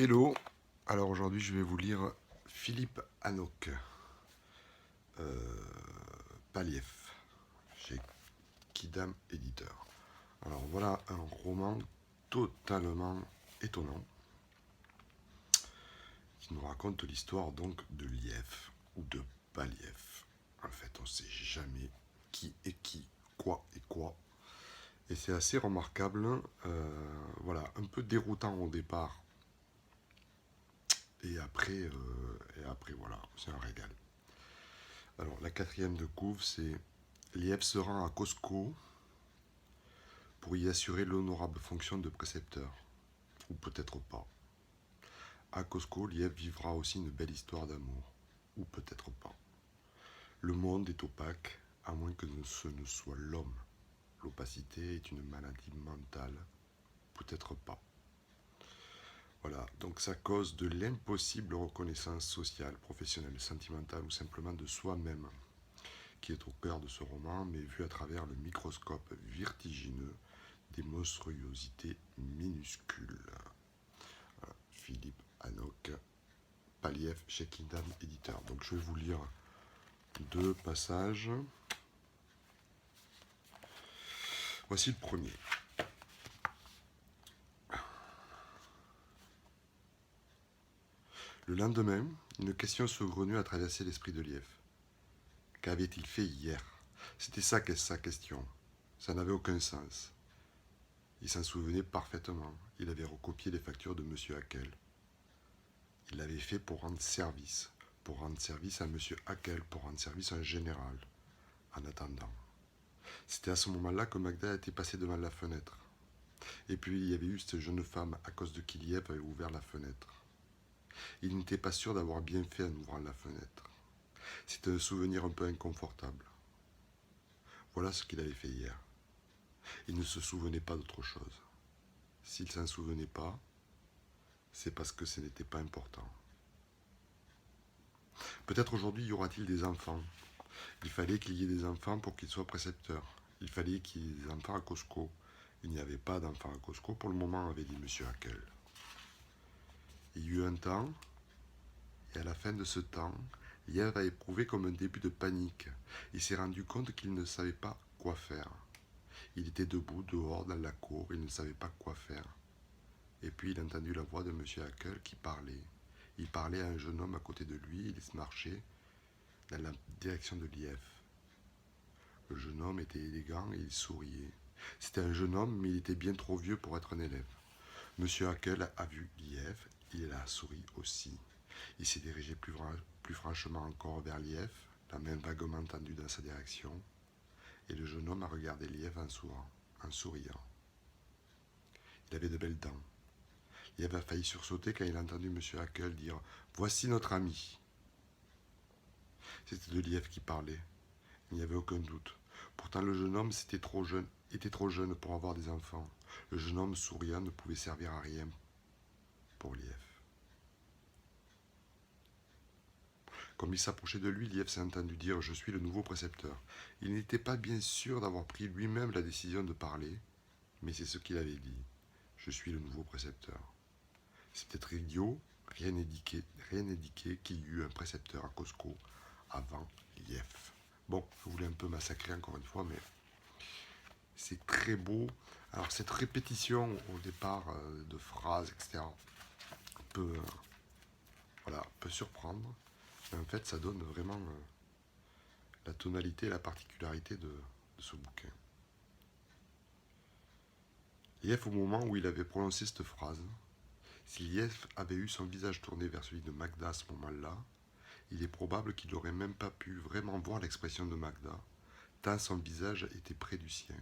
Hello, alors aujourd'hui je vais vous lire Philippe Hanok, Paliev, chez Kidam Éditeur. Alors voilà un roman totalement étonnant qui nous raconte l'histoire donc de Liev ou de Paliev. En fait on ne sait jamais qui est qui, quoi et quoi. Et c'est assez remarquable, voilà, un peu déroutant au départ. Et après voilà, c'est un régal. Alors, la quatrième de couve, c'est Liev se rend à Costco pour y assurer l'honorable fonction de précepteur. Ou peut-être pas. À Costco, Liev vivra aussi une belle histoire d'amour. Ou peut-être pas. Le monde est opaque, à moins que ce ne soit l'homme. L'opacité est une maladie mentale. Peut-être pas. Voilà, donc ça cause de l'impossible reconnaissance sociale, professionnelle, sentimentale ou simplement de soi-même, qui est au cœur de ce roman, mais vu à travers le microscope vertigineux des monstruosités minuscules. Voilà. Philippe Hanok, Paliev chez Kingdom Éditeur. Donc je vais vous lire deux passages. Voici le premier. Le lendemain, une question saugrenue a traversé l'esprit de Liev. Qu'avait-il fait hier? C'était ça sa question. Ça n'avait aucun sens. Il s'en souvenait parfaitement. Il avait recopié les factures de M. Hackel. Il l'avait fait pour rendre service à M. Hackel, pour rendre service à un général. En attendant. C'était à ce moment-là que Magda était passée devant la fenêtre. Et puis il y avait eu cette jeune femme à cause de qui Liev avait ouvert la fenêtre. Il n'était pas sûr d'avoir bien fait en ouvrant la fenêtre. C'était un souvenir un peu inconfortable. Voilà ce qu'il avait fait hier. Il ne se souvenait pas d'autre chose. S'il s'en souvenait pas, c'est parce que ce n'était pas important. Peut-être aujourd'hui y aura-t-il des enfants. Il fallait qu'il y ait des enfants pour qu'ils soient précepteurs. Il fallait qu'il y ait des enfants à Costco. Il n'y avait pas d'enfants à Costco pour le moment, avait dit M. Hackel. Il y eut un temps, et à la fin de ce temps, Liev a éprouvé comme un début de panique. Il s'est rendu compte qu'il ne savait pas quoi faire. Il était debout, dehors, dans la cour, il ne savait pas quoi faire. Et puis il a entendu la voix de M. Hackel qui parlait. Il parlait à un jeune homme à côté de lui, il marchait dans la direction de Liev. Le jeune homme était élégant et il souriait. C'était un jeune homme, mais il était bien trop vieux pour être un élève. Monsieur Hackel a vu Liev, il a souri aussi. Il s'est dirigé plus franchement encore vers Liev, la main vaguement tendue dans sa direction, et le jeune homme a regardé Liev en souriant. Il avait de belles dents. Liev a failli sursauter quand il a entendu Monsieur Hackel dire « Voici notre ami ». C'était de Liev qui parlait. Il n'y avait aucun doute. Pourtant, le jeune homme était trop jeune pour avoir des enfants. Le jeune homme souriant ne pouvait servir à rien pour Liev. Comme il s'approchait de lui, Liev s'est entendu dire « Je suis le nouveau précepteur ». Il n'était pas bien sûr d'avoir pris lui-même la décision de parler, mais c'est ce qu'il avait dit. « Je suis le nouveau précepteur ». C'est peut-être idiot, rien n'indiquait qu'il y eut un précepteur à Costco avant Liev. Bon, je voulais un peu massacrer encore une fois, mais c'est très beau. Alors cette répétition au départ de phrases, etc., peut, peut surprendre. Mais en fait, ça donne vraiment la tonalité et la particularité de ce bouquin. Liev, au moment où il avait prononcé cette phrase, si Liev avait eu son visage tourné vers celui de Magda à ce moment-là, il est probable qu'il n'aurait même pas pu vraiment voir l'expression de Magda, tant son visage était près du sien.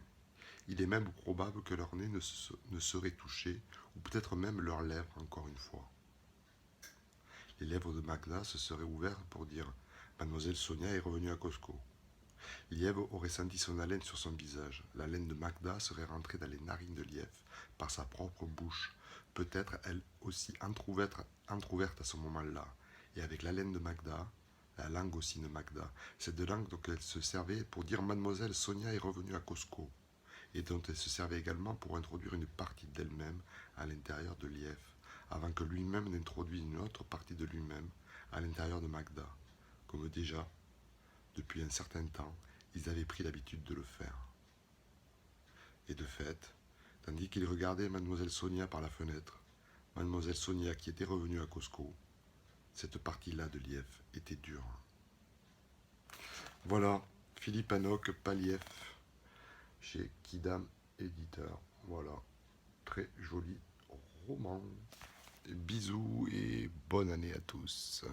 Il est même probable que leur nez ne serait touché, ou peut-être même leurs lèvres encore une fois. Les lèvres de Magda se seraient ouvertes pour dire « Mademoiselle Sonia est revenue à Costco ». Liev aurait senti son haleine sur son visage. L'haleine de Magda serait rentrée dans les narines de Liev par sa propre bouche, peut-être elle aussi entr'ouverte à ce moment-là. Et avec l'haleine de Magda, la langue aussi de Magda, cette langue dont elle se servait pour dire « Mademoiselle Sonia est revenue à Costco ». Et dont elle se servait également pour introduire une partie d'elle-même à l'intérieur de Liev, avant que lui-même n'introduise une autre partie de lui-même à l'intérieur de Magda, comme déjà, depuis un certain temps, ils avaient pris l'habitude de le faire. Et de fait, tandis qu'il regardait Mademoiselle Sonia par la fenêtre, Mademoiselle Sonia qui était revenue à Costco, cette partie-là de Lief était dure. Voilà, Philippe Hanoch, Palief, chez Kidam Éditeur. Voilà, très joli roman. Bisous et bonne année à tous.